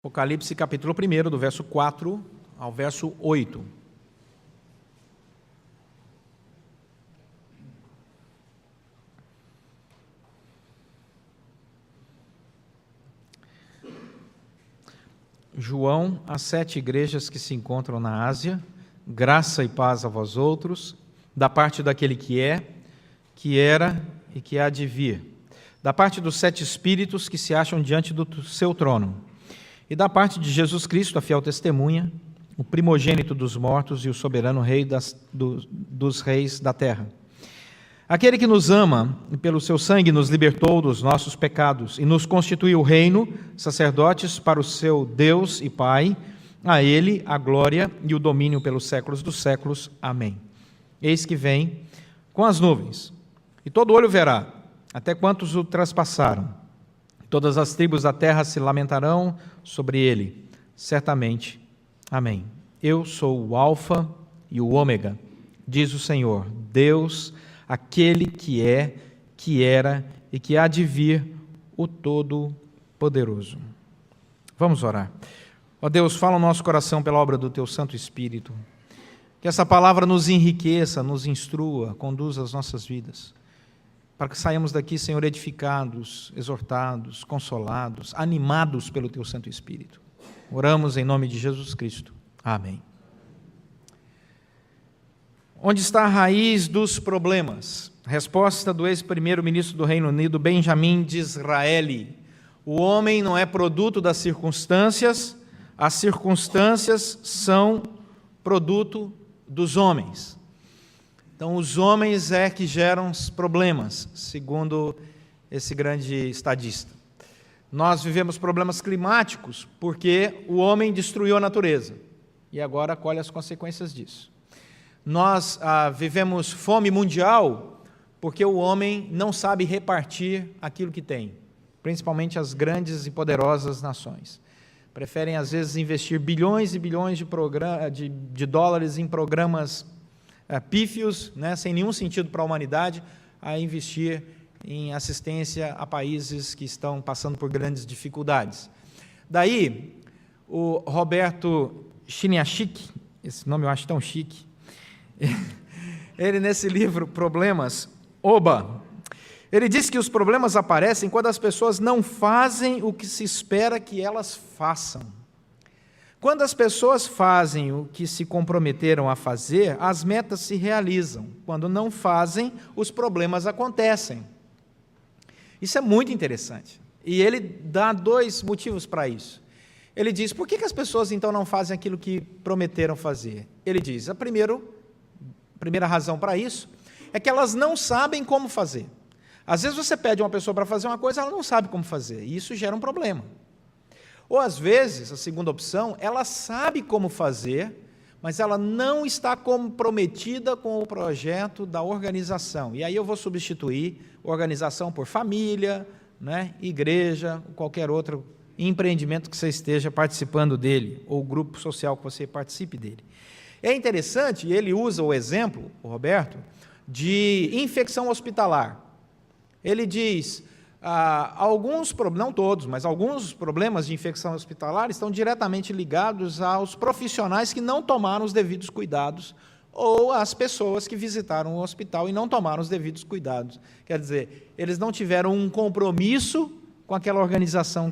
Apocalipse capítulo 1, do verso 4 ao verso 8. João, às 7 igrejas que se encontram na Ásia, graça e paz a vós outros, da parte daquele que é, que era e que há de vir, da parte dos 7 espíritos que se acham diante do seu trono, e da parte de Jesus Cristo, a fiel testemunha, o primogênito dos mortos e o soberano rei dos reis da terra. Aquele que nos ama e pelo seu sangue nos libertou dos nossos pecados e nos constituiu reino, sacerdotes para o seu Deus e Pai, a ele a glória e o domínio pelos séculos dos séculos. Amém. Eis que vem com as nuvens, e todo olho verá, até quantos o traspassaram. Todas as tribos da terra se lamentarão sobre ele, certamente. Amém. Eu sou o Alfa e o Ômega, diz o Senhor, Deus, aquele que é, que era e que há de vir, o Todo-Poderoso. Vamos orar. Ó Deus, fala o nosso coração pela obra do Teu Santo Espírito. Que essa palavra nos enriqueça, nos instrua, conduza as nossas vidas. Para que saiamos daqui, Senhor, edificados, exortados, consolados, animados pelo Teu Santo Espírito. Oramos em nome de Jesus Cristo. Amém. Onde está a raiz dos problemas? Resposta do ex-primeiro-ministro do Reino Unido, Benjamin Disraeli. O homem não é produto das circunstâncias, as circunstâncias são produto dos homens. Então, os homens é que geram os problemas, segundo esse grande estadista. Nós vivemos problemas climáticos porque o homem destruiu a natureza e agora colhe as consequências disso. Nós vivemos fome mundial porque o homem não sabe repartir aquilo que tem, principalmente as grandes e poderosas nações. Preferem, às vezes, investir bilhões e bilhões de dólares em programas pífios, né, sem nenhum sentido para a humanidade, a investir em assistência a países que estão passando por grandes dificuldades. Daí, o Roberto Chiniachik, esse nome eu acho tão chique, ele nesse livro, Problemas, Oba, ele diz que os problemas aparecem quando as pessoas não fazem o que se espera que elas façam. Quando as pessoas fazem o que se comprometeram a fazer, as metas se realizam. Quando não fazem, os problemas acontecem. Isso é muito interessante. E ele dá 2 motivos para isso. Ele diz, por que as pessoas então não fazem aquilo que prometeram fazer? Ele diz, a primeira razão para isso é que elas não sabem como fazer. Às vezes você pede uma pessoa para fazer uma coisa, ela não sabe como fazer, e isso gera um problema. Ou, às vezes, a segunda opção, ela sabe como fazer, mas ela não está comprometida com o projeto da organização. E aí eu vou substituir organização por família, né, igreja, qualquer outro empreendimento que você esteja participando dele, ou grupo social que você participe dele. É interessante, ele usa o exemplo, o Roberto, de infecção hospitalar. Ele diz... alguns, não todos, mas alguns problemas de infecção hospitalar estão diretamente ligados aos profissionais que não tomaram os devidos cuidados ou às pessoas que visitaram o hospital e não tomaram os devidos cuidados. Quer dizer, eles não tiveram um compromisso com aquela organização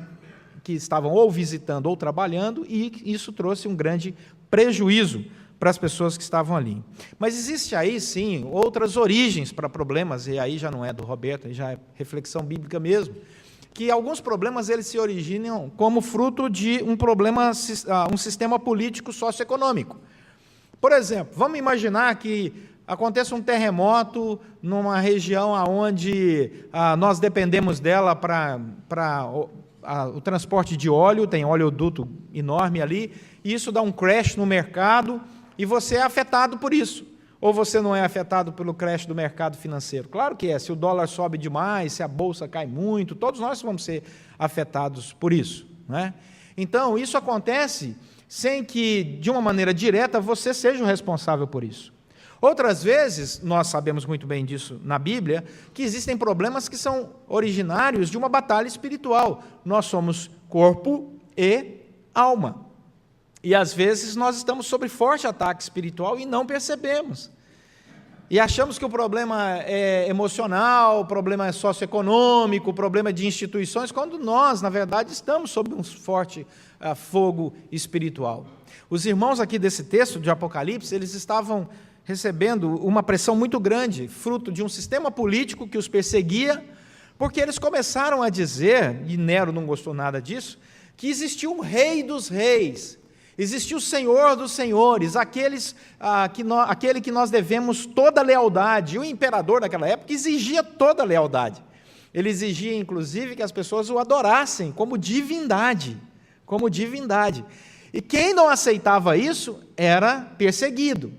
que estavam ou visitando ou trabalhando e isso trouxe um grande prejuízo para as pessoas que estavam ali. Mas existe aí, sim, outras origens para problemas, e aí já não é do Roberto, aí já é reflexão bíblica mesmo, que alguns problemas eles se originam como fruto de um problema, um sistema político socioeconômico. Por exemplo, vamos imaginar que aconteça um terremoto numa região onde nós dependemos dela para o transporte de óleo, tem oleoduto enorme ali, e isso dá um crash no mercado, e você é afetado por isso. Ou você não é afetado pelo crash do mercado financeiro? Claro que é, se o dólar sobe demais, se a bolsa cai muito, todos nós vamos ser afetados por isso, né? Então, isso acontece sem que, de uma maneira direta, você seja o responsável por isso. Outras vezes, nós sabemos muito bem disso na Bíblia, que existem problemas que são originários de uma batalha espiritual. Nós somos corpo e alma. E às vezes nós estamos sob forte ataque espiritual e não percebemos. E achamos que o problema é emocional, o problema é socioeconômico, o problema é de instituições, quando nós, na verdade, estamos sob um forte fogo espiritual. Os irmãos aqui desse texto de Apocalipse, eles estavam recebendo uma pressão muito grande, fruto de um sistema político que os perseguia, porque eles começaram a dizer, e Nero não gostou nada disso, que existia um rei dos reis, existia o Senhor dos senhores, aquele que nós devemos toda lealdade. E o imperador daquela época exigia toda lealdade. Ele exigia, inclusive, que as pessoas o adorassem como divindade, como divindade. E quem não aceitava isso era perseguido.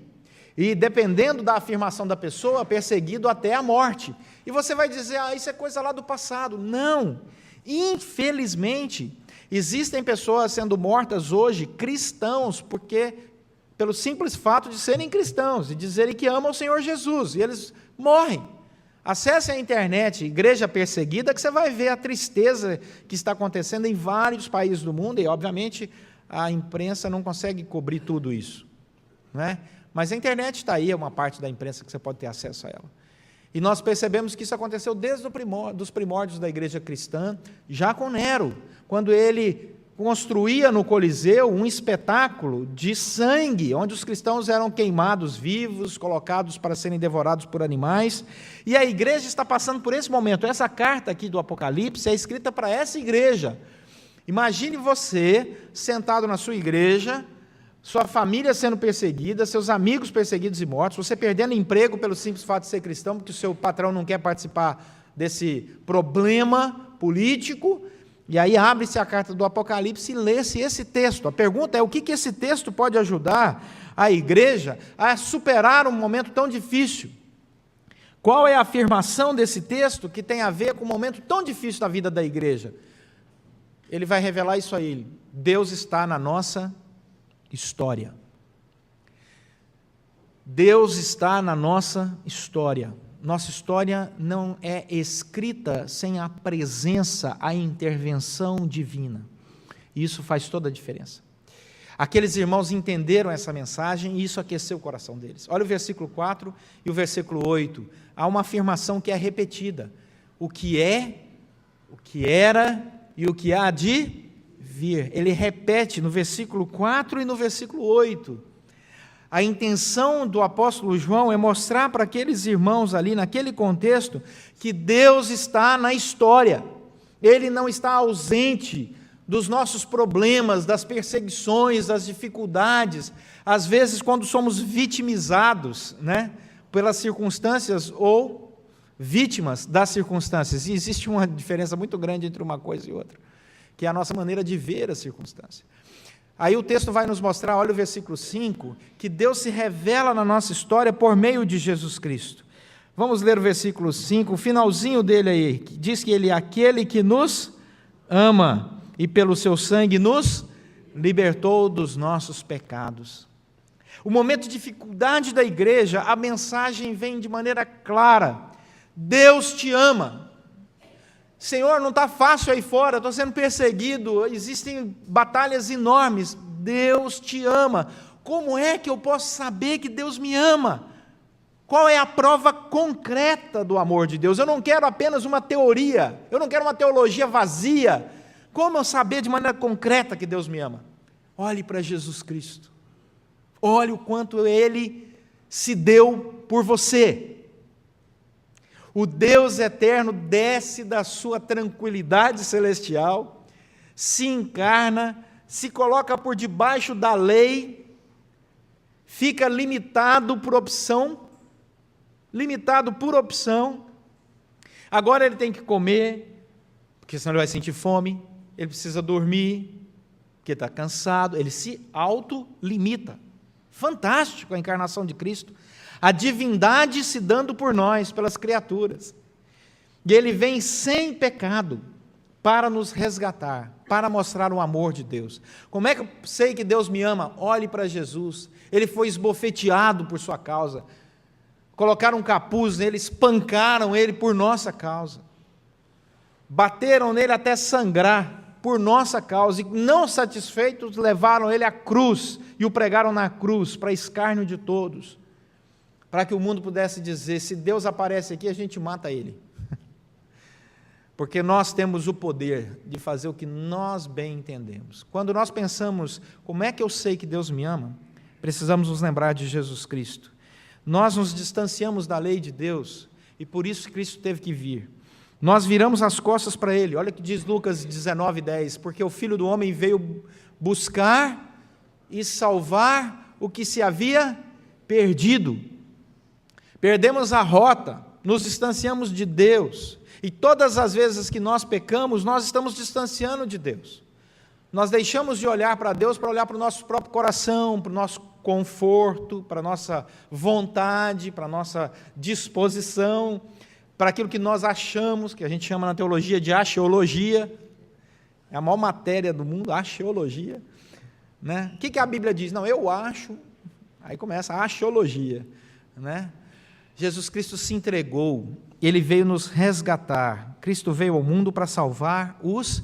E dependendo da afirmação da pessoa, perseguido até a morte. E você vai dizer, isso é coisa lá do passado. Não, infelizmente, existem pessoas sendo mortas hoje, cristãos, porque pelo simples fato de serem cristãos e dizerem que amam o Senhor Jesus, e eles morrem. Acesse a internet, Igreja Perseguida, que você vai ver a tristeza que está acontecendo em vários países do mundo, e obviamente a imprensa não consegue cobrir tudo isso, não é? Mas a internet está aí, é uma parte da imprensa que você pode ter acesso a ela. E nós percebemos que isso aconteceu desde os primórdios da igreja cristã, já com Nero, quando ele construía no Coliseu um espetáculo de sangue, onde os cristãos eram queimados vivos, colocados para serem devorados por animais, e a igreja está passando por esse momento. Essa carta aqui do Apocalipse é escrita para essa igreja. Imagine você sentado na sua igreja, sua família sendo perseguida, seus amigos perseguidos e mortos, você perdendo emprego pelo simples fato de ser cristão, porque o seu patrão não quer participar desse problema político, e aí abre-se a carta do Apocalipse e lê-se esse texto. A pergunta é, o que esse texto pode ajudar a igreja a superar um momento tão difícil? Qual é a afirmação desse texto que tem a ver com um momento tão difícil da vida da igreja? Ele vai revelar isso a ele. Deus está na nossa história. Deus está na nossa história. Nossa história não é escrita sem a presença, a intervenção divina. Isso faz toda a diferença. Aqueles irmãos entenderam essa mensagem e isso aqueceu o coração deles. Olha o versículo 4 e o versículo 8. Há uma afirmação que é repetida. O que é, o que era e o que há de vir. Ele repete no versículo 4 e no versículo 8. A intenção do apóstolo João é mostrar para aqueles irmãos ali, naquele contexto, que Deus está na história. Ele não está ausente dos nossos problemas, das perseguições, das dificuldades. Às vezes, quando somos vitimizados, pelas circunstâncias ou vítimas das circunstâncias. E existe uma diferença muito grande entre uma coisa e outra, que é a nossa maneira de ver a circunstância. Aí o texto vai nos mostrar, olha o versículo 5, que Deus se revela na nossa história por meio de Jesus Cristo. Vamos ler o versículo 5, o finalzinho dele aí, que diz que Ele é aquele que nos ama e pelo seu sangue nos libertou dos nossos pecados. O momento de dificuldade da igreja, a mensagem vem de maneira clara: Deus te ama. Senhor, não está fácil aí fora, estou sendo perseguido, existem batalhas enormes. Deus te ama. Como é que eu posso saber que Deus me ama? Qual é a prova concreta do amor de Deus? Eu não quero apenas uma teoria, eu não quero uma teologia vazia. Como eu saber de maneira concreta que Deus me ama? Olhe para Jesus Cristo. Olhe o quanto Ele se deu por você. O Deus eterno desce da sua tranquilidade celestial, se encarna, se coloca por debaixo da lei, fica limitado por opção, agora ele tem que comer, porque senão ele vai sentir fome, ele precisa dormir, porque está cansado, ele se autolimita. Fantástico a encarnação de Cristo. A divindade se dando por nós, pelas criaturas. E Ele vem sem pecado para nos resgatar, para mostrar o amor de Deus. Como é que eu sei que Deus me ama? Olhe para Jesus. Ele foi esbofeteado por sua causa. Colocaram um capuz nele, espancaram Ele por nossa causa. Bateram nele até sangrar. por nossa causa, e não satisfeitos, levaram ele à cruz, e o pregaram na cruz, para escárnio de todos, para que o mundo pudesse dizer, se Deus aparece aqui, a gente mata ele, porque nós temos o poder de fazer o que nós bem entendemos. Quando nós pensamos, como é que eu sei que Deus me ama? Precisamos nos lembrar de Jesus Cristo. Nós nos distanciamos da lei de Deus, e por isso Cristo teve que vir. Nós viramos as costas para Ele. Olha o que diz Lucas 19:10, porque o Filho do Homem veio buscar e salvar o que se havia perdido. Perdemos a rota, nos distanciamos de Deus, e todas as vezes que nós pecamos, nós estamos distanciando de Deus. Nós deixamos de olhar para Deus para olhar para o nosso próprio coração, para o nosso conforto, para a nossa vontade, para a nossa disposição, para aquilo que nós achamos, que a gente chama na teologia de axiologia, é a maior matéria do mundo, axiologia, né? O que a Bíblia diz? Não, eu acho, aí começa a axiologia, né? Jesus Cristo se entregou, Ele veio nos resgatar, Cristo veio ao mundo para salvar os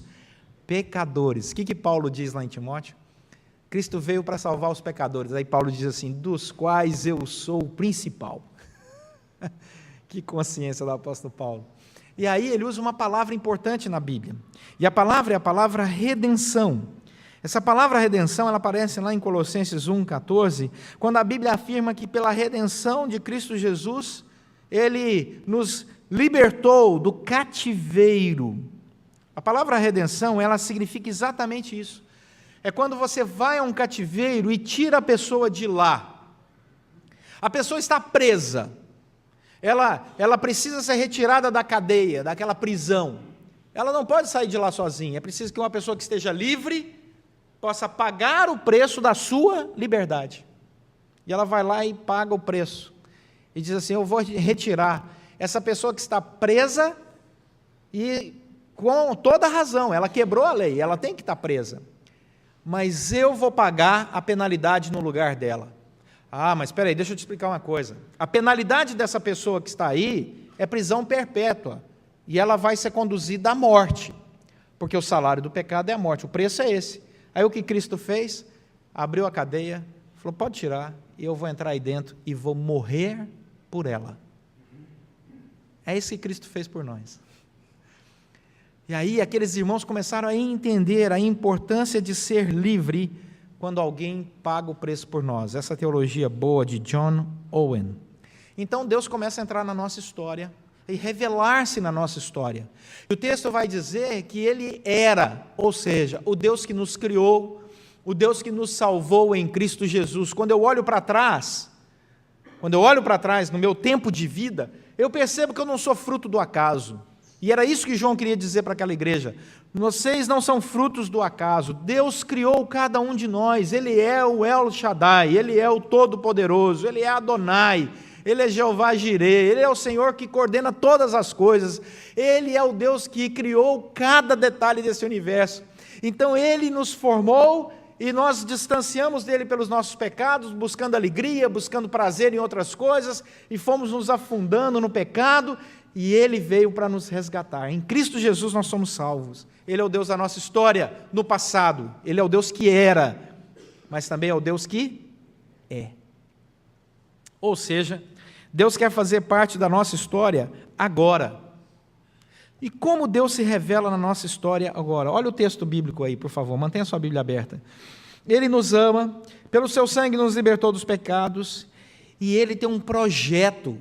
pecadores. O que Paulo diz lá em Timóteo? Cristo veio para salvar os pecadores, aí Paulo diz assim, dos quais eu sou o principal. Que consciência do apóstolo Paulo. E aí ele usa uma palavra importante na Bíblia, e a palavra é a palavra redenção. Essa palavra redenção, ela aparece lá em Colossenses 1,14, quando a Bíblia afirma que pela redenção de Cristo Jesus, Ele nos libertou do cativeiro. A palavra redenção, ela significa exatamente isso. É quando você vai a um cativeiro e tira a pessoa de lá. A pessoa está presa. Ela precisa ser retirada da cadeia, daquela prisão. Ela não pode sair de lá sozinha. É preciso que uma pessoa que esteja livre possa pagar o preço da sua liberdade. E ela vai lá e paga o preço. E diz assim, eu vou retirar essa pessoa que está presa e com toda razão, ela quebrou a lei, ela tem que estar presa. Mas eu vou pagar a penalidade no lugar dela. Ah, mas espera aí, deixa eu te explicar uma coisa. A penalidade dessa pessoa que está aí é prisão perpétua. E ela vai ser conduzida à morte. Porque o salário do pecado é a morte, o preço é esse. Aí o que Cristo fez? Abriu a cadeia, falou, pode tirar, e eu vou entrar aí dentro e vou morrer por ela. É isso que Cristo fez por nós. E aí aqueles irmãos começaram a entender a importância de ser livre quando alguém paga o preço por nós. Essa teologia boa de John Owen. Então Deus começa a entrar na nossa história e revelar-se na nossa história. E o texto vai dizer que Ele era, ou seja, o Deus que nos criou, o Deus que nos salvou em Cristo Jesus. Quando eu olho para trás no meu tempo de vida, eu percebo que eu não sou fruto do acaso. E era isso que João queria dizer para aquela igreja. Vocês não são frutos do acaso. Deus criou cada um de nós. Ele é o El Shaddai, Ele é o Todo-Poderoso, Ele é Adonai, Ele é Jeová Jireh, Ele é o Senhor que coordena todas as coisas. Ele é o Deus que criou cada detalhe desse universo. Então Ele nos formou e nós distanciamos dele pelos nossos pecados, buscando alegria, buscando prazer em outras coisas, e fomos nos afundando no pecado, e Ele veio para nos resgatar. Em Cristo Jesus nós somos salvos. Ele é o Deus da nossa história no passado. Ele é o Deus que era, mas também é o Deus que é. Ou seja, Deus quer fazer parte da nossa história agora. E como Deus se revela na nossa história agora? Olha o texto bíblico aí, por favor, mantenha a sua Bíblia aberta. Ele nos ama, pelo seu sangue nos libertou dos pecados, e Ele tem um projeto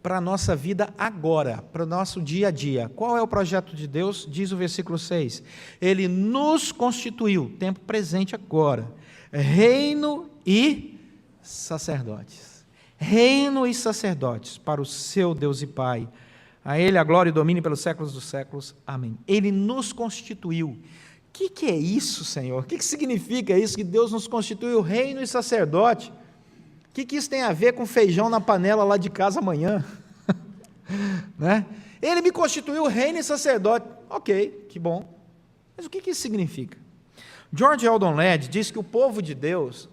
para a nossa vida agora, para o nosso dia a dia. Qual é o projeto de Deus? Diz o versículo 6. Ele nos constituiu, tempo presente agora, reino e sacerdotes. Reino e sacerdotes para o seu Deus e Pai. A Ele a glória e domínio pelos séculos dos séculos. Amém. Ele nos constituiu. O que é isso, Senhor? O que significa isso, que Deus nos constituiu reino e sacerdote? O que isso tem a ver com feijão na panela lá de casa amanhã? Né? Ele me constituiu reino e sacerdote. Ok, que bom. Mas o que isso significa? George Eldon Ladd diz que o povo de Deus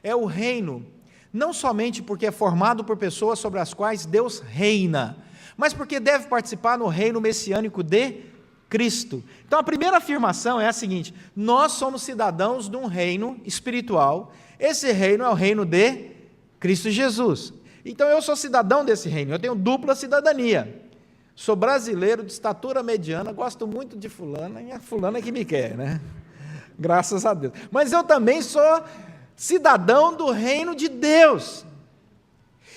é o reino, não somente porque é formado por pessoas sobre as quais Deus reina, mas porque deve participar no reino messiânico de Cristo. Então a primeira afirmação é a seguinte: nós somos cidadãos de um reino espiritual. Esse reino é o reino de Cristo Jesus. Então eu sou cidadão desse reino, eu tenho dupla cidadania. Sou brasileiro de estatura mediana, gosto muito de fulana, e a fulana que me quer, né? Graças a Deus. Mas eu também sou cidadão do reino de Deus.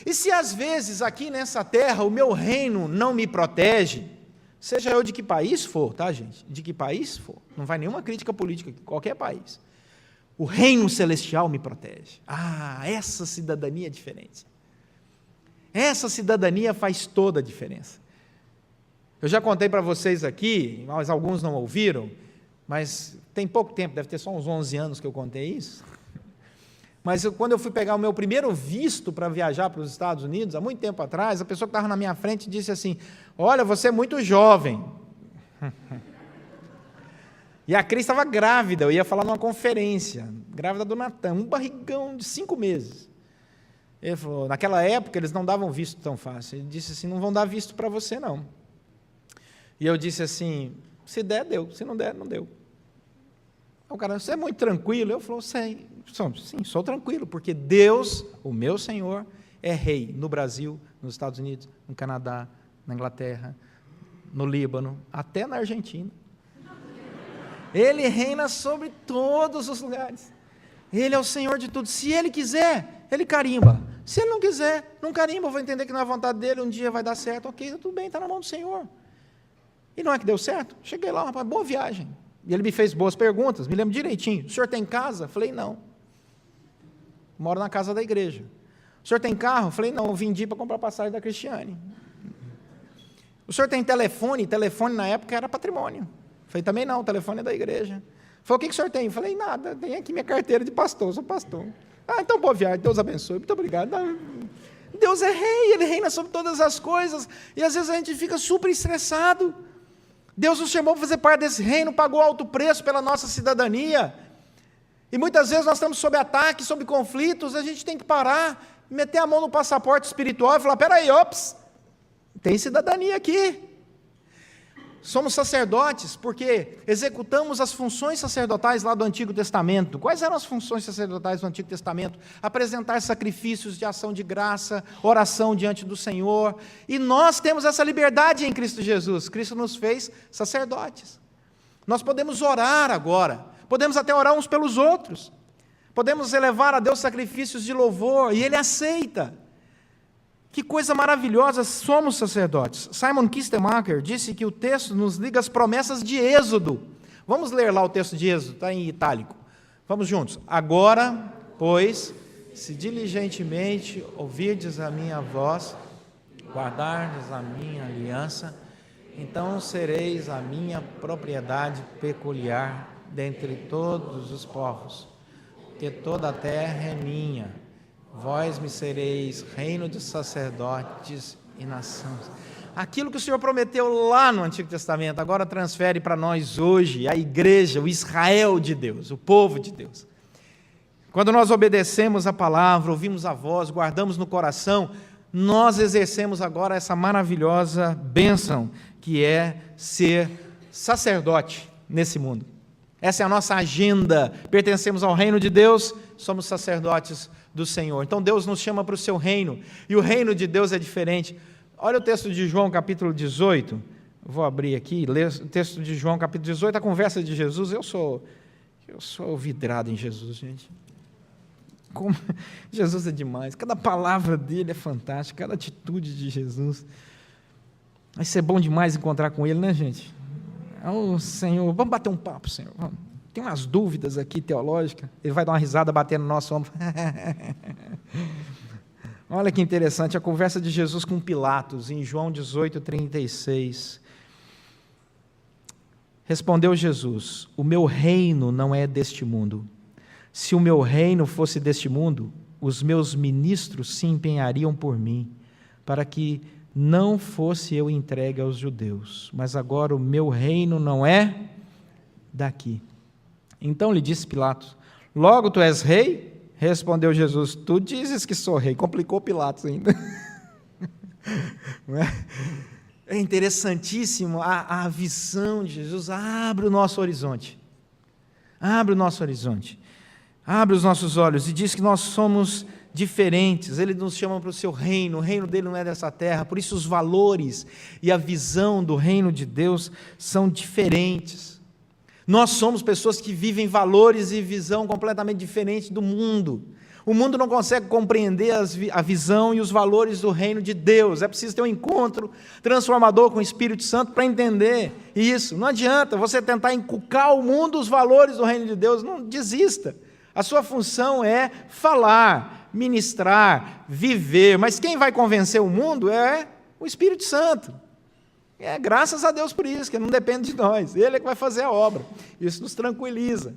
E se às vezes aqui nessa terra o meu reino não me protege, seja eu de que país for, tá, gente? De que país for, não vai nenhuma crítica política aqui, qualquer país. O reino celestial me protege. Essa cidadania é diferente. Essa cidadania faz toda a diferença. Eu já contei para vocês aqui, mas alguns não ouviram, mas tem pouco tempo, deve ter só uns 11 anos que eu contei isso. Mas quando eu fui pegar o meu primeiro visto para viajar para os Estados Unidos, há muito tempo atrás, a pessoa que estava na minha frente disse assim: olha, você é muito jovem. E a Cris estava grávida, eu ia falar numa conferência, grávida do Natan, um barrigão de 5 meses. Ele falou, naquela época eles não davam visto tão fácil. Ele disse assim: não vão dar visto para você não. E eu disse assim: se der, deu, se não der, não deu. O cara, você é muito tranquilo? Eu falei, sim, sou tranquilo, porque Deus, o meu Senhor, é rei no Brasil, nos Estados Unidos, no Canadá, na Inglaterra, no Líbano, até na Argentina. Ele reina sobre todos os lugares. Ele é o Senhor de tudo. Se Ele quiser, Ele carimba. Se Ele não quiser, não carimba. Eu vou entender que não é a vontade dEle, um dia vai dar certo. Ok, tudo bem, está na mão do Senhor. E não é que deu certo? Cheguei lá, rapaz, boa viagem. E ele me fez boas perguntas, me lembro direitinho. O senhor tem casa? Falei, não. Moro na casa da igreja. O senhor tem carro? Falei, não, eu vendi para comprar passagem da Cristiane. O senhor tem telefone? Telefone na época era patrimônio. Falei, também não, o telefone é da igreja. Falei, o que o senhor tem? Falei, nada, tem aqui minha carteira de pastor, sou pastor. Então boa viagem, Deus abençoe, muito obrigado. Deus é rei, Ele reina sobre todas as coisas, e às vezes a gente fica super estressado. Deus nos chamou para fazer parte desse reino, pagou alto preço pela nossa cidadania, e muitas vezes nós estamos sob ataque, sob conflitos, a gente tem que parar, meter a mão no passaporte espiritual e falar, peraí, tem cidadania aqui. Somos sacerdotes porque executamos as funções sacerdotais lá do Antigo Testamento. Quais eram as funções sacerdotais do Antigo Testamento? Apresentar sacrifícios de ação de graça, oração diante do Senhor. E nós temos essa liberdade em Cristo Jesus. Cristo nos fez sacerdotes. Nós podemos orar agora. Podemos até orar uns pelos outros. Podemos elevar a Deus sacrifícios de louvor e Ele aceita. Que coisa maravilhosa, somos sacerdotes. Simon Kistemaker disse que o texto nos liga às promessas de Êxodo. Vamos ler lá o texto de Êxodo, está em itálico. Vamos juntos. Agora, pois, se diligentemente ouvirdes a minha voz, guardardes a minha aliança, então sereis a minha propriedade peculiar dentre todos os povos, porque toda a terra é minha. Vós me sereis reino de sacerdotes e nações. Aquilo que o Senhor prometeu lá no Antigo Testamento, agora transfere para nós hoje, a igreja, o Israel de Deus, o povo de Deus. Quando nós obedecemos a palavra, ouvimos a voz, guardamos no coração, nós exercemos agora essa maravilhosa bênção, que é ser sacerdote nesse mundo. Essa é a nossa agenda, pertencemos ao reino de Deus, somos sacerdotes do Senhor. Então Deus nos chama para o seu reino, e o reino de Deus é diferente. Olha o texto de João, capítulo 18, vou abrir aqui, ler o texto de João, capítulo 18, a conversa de Jesus. Eu sou vidrado em Jesus, gente. Jesus é demais, cada palavra dele é fantástica, cada atitude de Jesus. Vai ser bom demais encontrar com ele, né, gente? Senhor, vamos bater um papo, Senhor, vamos. Tem umas dúvidas aqui teológicas. Ele vai dar uma risada batendo no nosso ombro. Olha que interessante, a conversa de Jesus com Pilatos, em João 18, 36. Respondeu Jesus, o meu reino não é deste mundo. Se o meu reino fosse deste mundo, os meus ministros se empenhariam por mim, para que não fosse eu entregue aos judeus. Mas agora o meu reino não é daqui. Então lhe disse Pilatos, logo tu és rei? Respondeu Jesus, tu dizes que sou rei. Complicou Pilatos ainda. É interessantíssimo a visão de Jesus. Abre o nosso horizonte. Abre o nosso horizonte. Abre os nossos olhos e diz que nós somos diferentes. Ele nos chama para o seu reino. O reino dele não é dessa terra. Por isso os valores e a visão do reino de Deus são diferentes. Nós somos pessoas que vivem valores e visão completamente diferentes do mundo. O mundo não consegue compreender a visão e os valores do reino de Deus. É preciso ter um encontro transformador com o Espírito Santo para entender isso. Não adianta você tentar inculcar ao mundo os valores do reino de Deus. Não desista. A sua função é falar, ministrar, viver. Mas quem vai convencer o mundo é o Espírito Santo. Graças a Deus por isso, que não depende de nós. Ele é que vai fazer a obra. Isso nos tranquiliza.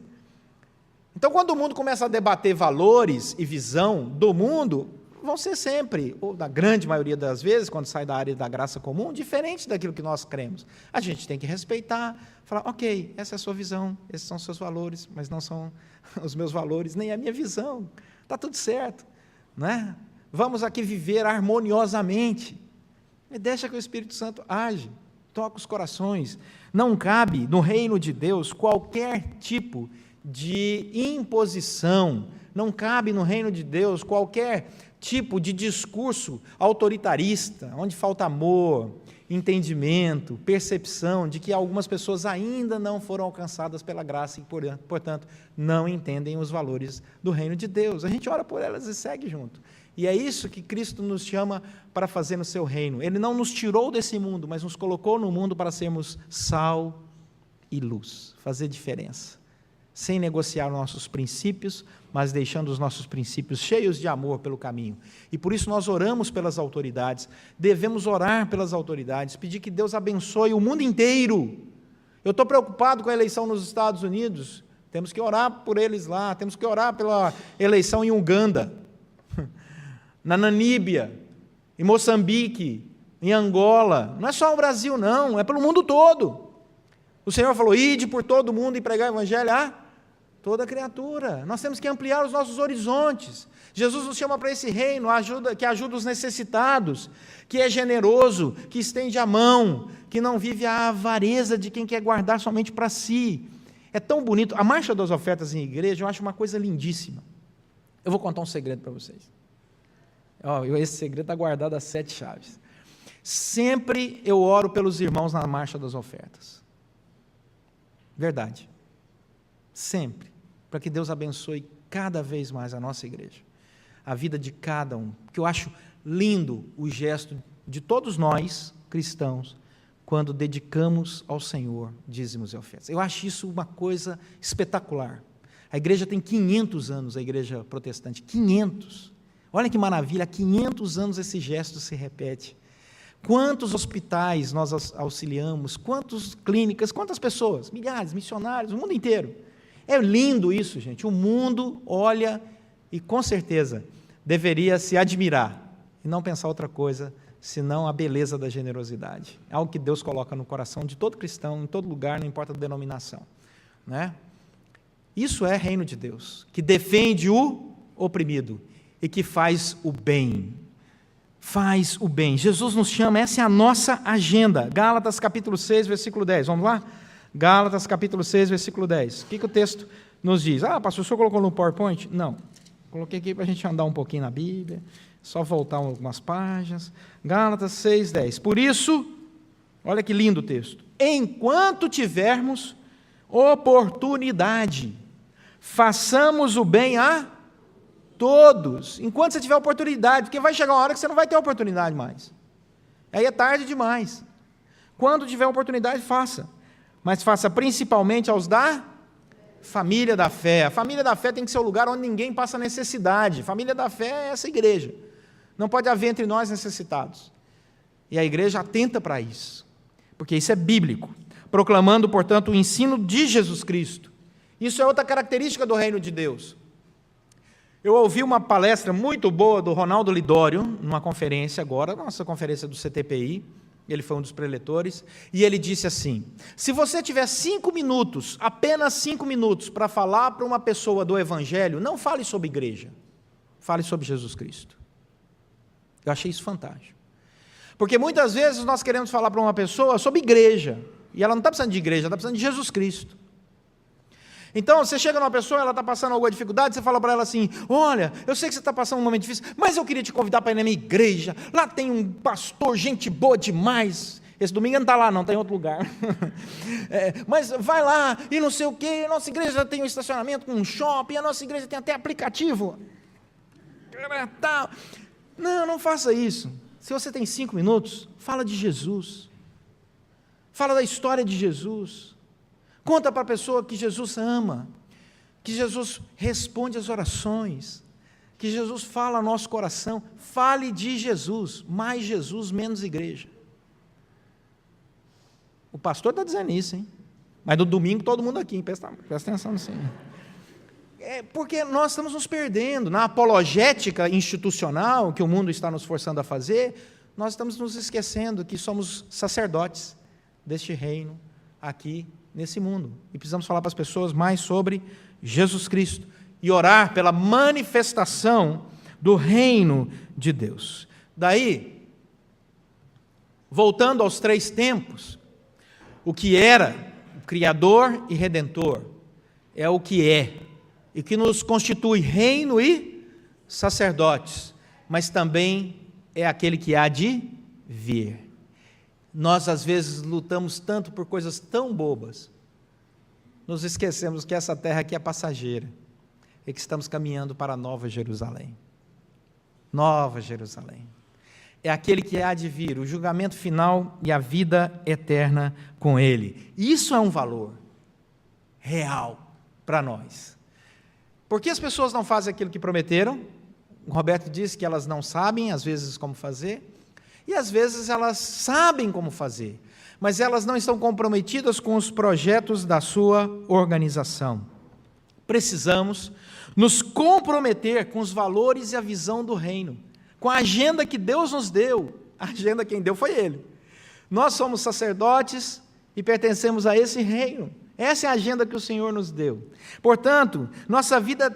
Então, quando o mundo começa a debater valores e visão do mundo, vão ser sempre, ou na grande maioria das vezes, quando sai da área da graça comum, diferente daquilo que nós cremos. A gente tem que respeitar, falar, ok, essa é a sua visão, esses são os seus valores, mas não são os meus valores, nem a minha visão. Está tudo certo, não é? Vamos aqui viver harmoniosamente. E deixa que o Espírito Santo age, toca os corações. Não cabe no reino de Deus qualquer tipo de imposição, não cabe no reino de Deus qualquer tipo de discurso autoritarista, onde falta amor, entendimento, percepção de que algumas pessoas ainda não foram alcançadas pela graça e, portanto, não entendem os valores do reino de Deus. A gente ora por elas e segue junto. E é isso que Cristo nos chama para fazer no seu reino. Ele não nos tirou desse mundo, mas nos colocou no mundo para sermos sal e luz, fazer diferença. Sem negociar nossos princípios, mas deixando os nossos princípios cheios de amor pelo caminho. E por isso nós oramos pelas autoridades, devemos orar pelas autoridades, pedir que Deus abençoe o mundo inteiro. Eu estou preocupado com a eleição nos Estados Unidos, temos que orar por eles lá, temos que orar pela eleição em Uganda, na Namíbia, em Moçambique, em Angola. Não é só o Brasil, não, é pelo mundo todo. O Senhor falou, ide por todo mundo e pregar o evangelho a toda criatura. Nós temos que ampliar os nossos horizontes. Jesus nos chama para esse reino, que ajuda os necessitados, que é generoso, que estende a mão, que não vive a avareza de quem quer guardar somente para si. É tão bonito. A marcha das ofertas em igreja, eu acho uma coisa lindíssima. Eu vou contar um segredo para vocês. Esse segredo está guardado às 7 chaves. Sempre eu oro pelos irmãos na marcha das ofertas. Verdade. Sempre. Para que Deus abençoe cada vez mais a nossa igreja, a vida de cada um, porque eu acho lindo o gesto de todos nós, cristãos, quando dedicamos ao Senhor dízimos e ofertas. Eu acho isso uma coisa espetacular. A igreja tem 500 anos, a igreja protestante, 500. Olha que maravilha, há 500 anos esse gesto se repete. Quantos hospitais nós auxiliamos, quantas clínicas, quantas pessoas, milhares, missionários, o mundo inteiro. É lindo isso, gente. O mundo olha e, com certeza, deveria se admirar e não pensar outra coisa, senão a beleza da generosidade. É algo que Deus coloca no coração de todo cristão, em todo lugar, não importa a denominação. Né? Isso é reino de Deus, que defende o oprimido e que faz o bem. Faz o bem. Jesus nos chama, essa é a nossa agenda. Gálatas capítulo 6, versículo 10. Vamos lá? Gálatas capítulo 6, versículo 10. O que o texto nos diz? Pastor, o senhor colocou no PowerPoint? Não. Coloquei aqui para a gente andar um pouquinho na Bíblia, só voltar algumas páginas. Gálatas 6, 10. Por isso, olha que lindo o texto. Enquanto tivermos oportunidade, façamos o bem a todos. Enquanto você tiver oportunidade, porque vai chegar uma hora que você não vai ter oportunidade mais. Aí é tarde demais. Quando tiver oportunidade, faça. Mas faça principalmente aos da família da fé. A família da fé tem que ser o lugar onde ninguém passa necessidade. Família da fé é essa igreja. Não pode haver entre nós necessitados. E a igreja atenta para isso, porque isso é bíblico. Proclamando, portanto, o ensino de Jesus Cristo. Isso é outra característica do reino de Deus. Eu ouvi uma palestra muito boa do Ronaldo Lidório, numa conferência agora, nossa conferência do CTPI, ele foi um dos preletores, e ele disse assim, se você tiver 5 minutos, apenas 5 minutos, para falar para uma pessoa do Evangelho, não fale sobre igreja, fale sobre Jesus Cristo. Eu achei isso fantástico. Porque muitas vezes nós queremos falar para uma pessoa sobre igreja, e ela não está precisando de igreja, ela está precisando de Jesus Cristo. Então, você chega numa pessoa, ela está passando alguma dificuldade, você fala para ela assim: olha, eu sei que você está passando um momento difícil, mas eu queria te convidar para ir na minha igreja, lá tem um pastor, gente boa demais. Esse domingo não está lá não, está em outro lugar. Mas vai lá, e não sei o quê, a nossa igreja tem um estacionamento com um shopping, a nossa igreja tem até aplicativo. Não faça isso. Se você tem 5 minutos, fala de Jesus. Fala da história de Jesus. Conta para a pessoa que Jesus ama, que Jesus responde às orações, que Jesus fala ao nosso coração. Fale de Jesus, mais Jesus, menos igreja. O pastor está dizendo isso, hein? Mas no domingo todo mundo aqui, presta atenção nisso aí. Porque nós estamos nos perdendo. Na apologética institucional que o mundo está nos forçando a fazer, nós estamos nos esquecendo que somos sacerdotes deste reino aqui nesse mundo. E precisamos falar para as pessoas mais sobre Jesus Cristo e orar pela manifestação do reino de Deus. Daí, voltando aos 3 tempos, o que era o Criador e Redentor é o que é, e que nos constitui reino e sacerdotes, mas também é aquele que há de vir. Nós, às vezes, lutamos tanto por coisas tão bobas, nos esquecemos que essa terra aqui é passageira, e que estamos caminhando para a Nova Jerusalém. Nova Jerusalém. É aquele que há de vir, o julgamento final e a vida eterna com Ele. Isso é um valor real para nós. Por que as pessoas não fazem aquilo que prometeram? O Roberto disse que elas não sabem, às vezes, como fazer, e às vezes elas sabem como fazer, mas elas não estão comprometidas com os projetos da sua organização. Precisamos nos comprometer com os valores e a visão do reino, com a agenda que Deus nos deu. A agenda quem deu foi Ele. Nós somos sacerdotes e pertencemos a esse reino. Essa é a agenda que o Senhor nos deu. Portanto, nossa vida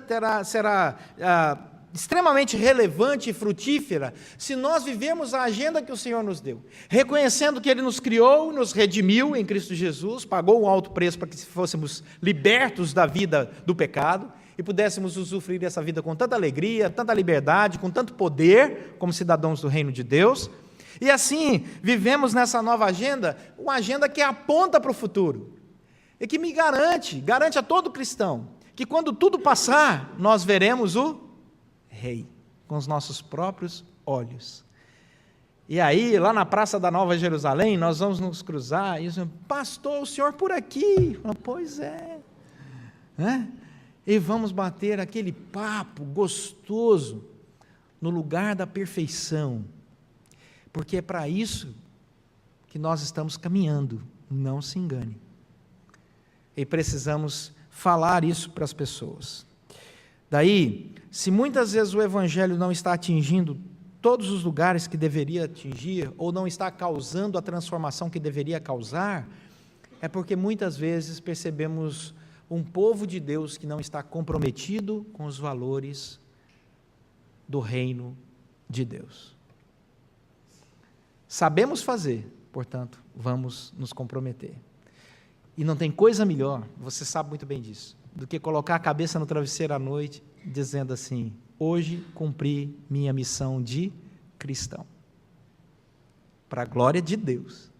será extremamente relevante e frutífera se nós vivemos a agenda que o Senhor nos deu, reconhecendo que Ele nos criou, nos redimiu em Cristo Jesus, pagou um alto preço para que fôssemos libertos da vida do pecado e pudéssemos usufruir dessa vida com tanta alegria, tanta liberdade, com tanto poder, como cidadãos do reino de Deus. E assim, vivemos nessa nova agenda, uma agenda que aponta para o futuro, e que me garante a todo cristão, que quando tudo passar, nós veremos o Rei, com os nossos próprios olhos. E aí, lá na Praça da Nova Jerusalém, nós vamos nos cruzar, e dizemos: pastor, o senhor por aqui? Pois é. E vamos bater aquele papo gostoso, no lugar da perfeição, porque é para isso que nós estamos caminhando, não se engane. E precisamos falar isso para as pessoas. Daí, se muitas vezes o Evangelho não está atingindo todos os lugares que deveria atingir, ou não está causando a transformação que deveria causar, é porque muitas vezes percebemos um povo de Deus que não está comprometido com os valores do reino de Deus. Sabemos fazer, portanto, vamos nos comprometer. E não tem coisa melhor, você sabe muito bem disso, do que colocar a cabeça no travesseiro à noite, dizendo assim: hoje cumpri minha missão de cristão. Para a glória de Deus.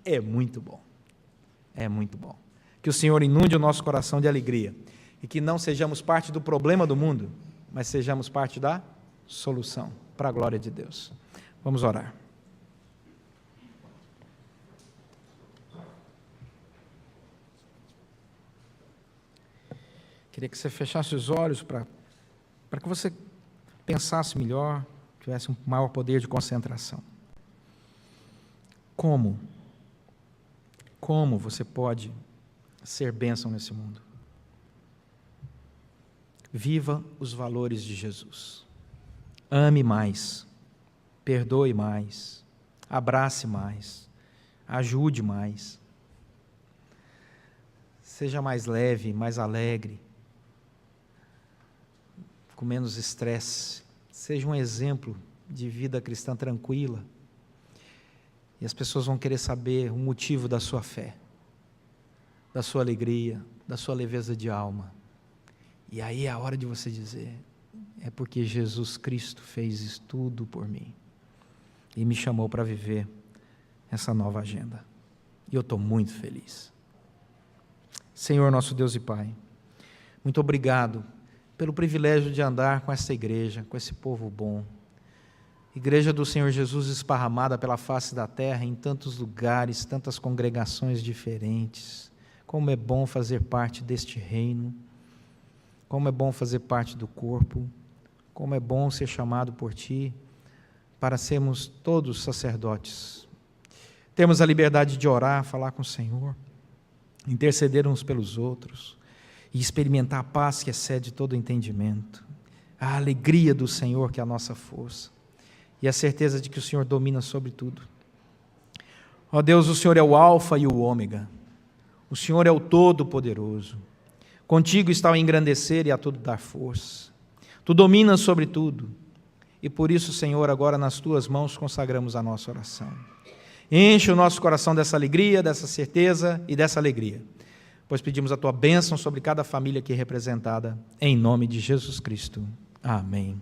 É muito bom. É muito bom. Que o Senhor inunde o nosso coração de alegria, e que não sejamos parte do problema do mundo, mas sejamos parte da solução, para a glória de Deus. Vamos orar. Queria que você fechasse os olhos para que você pensasse melhor, tivesse um maior poder de concentração. Como você pode ser bênção nesse mundo? Viva os valores de Jesus. Ame mais, perdoe mais, abrace mais, ajude mais. Seja mais leve, mais alegre, com menos estresse. Seja um exemplo de vida cristã tranquila. E as pessoas vão querer saber o motivo da sua fé, da sua alegria, da sua leveza de alma. E aí é a hora de você dizer: é porque Jesus Cristo fez isso tudo por mim e me chamou para viver essa nova agenda. E eu estou muito feliz. Senhor, nosso Deus e Pai, muito obrigado pelo privilégio de andar com essa igreja, com esse povo bom. Igreja do Senhor Jesus esparramada pela face da terra, em tantos lugares, tantas congregações diferentes. Como é bom fazer parte deste reino. Como é bom fazer parte do corpo. Como é bom ser chamado por Ti para sermos todos sacerdotes. Temos a liberdade de orar, falar com o Senhor, interceder uns pelos outros e experimentar a paz que excede todo entendimento, a alegria do Senhor que é a nossa força e a certeza de que o Senhor domina sobre tudo. Ó Deus, o Senhor é o Alfa e o Ômega, o Senhor é o Todo-Poderoso, contigo está o engrandecer e a tudo dar força, Tu dominas sobre tudo e por isso, Senhor, agora nas Tuas mãos consagramos a nossa oração. Enche o nosso coração dessa alegria, dessa certeza e dessa alegria, pois pedimos a Tua bênção sobre cada família aqui representada, em nome de Jesus Cristo. Amém.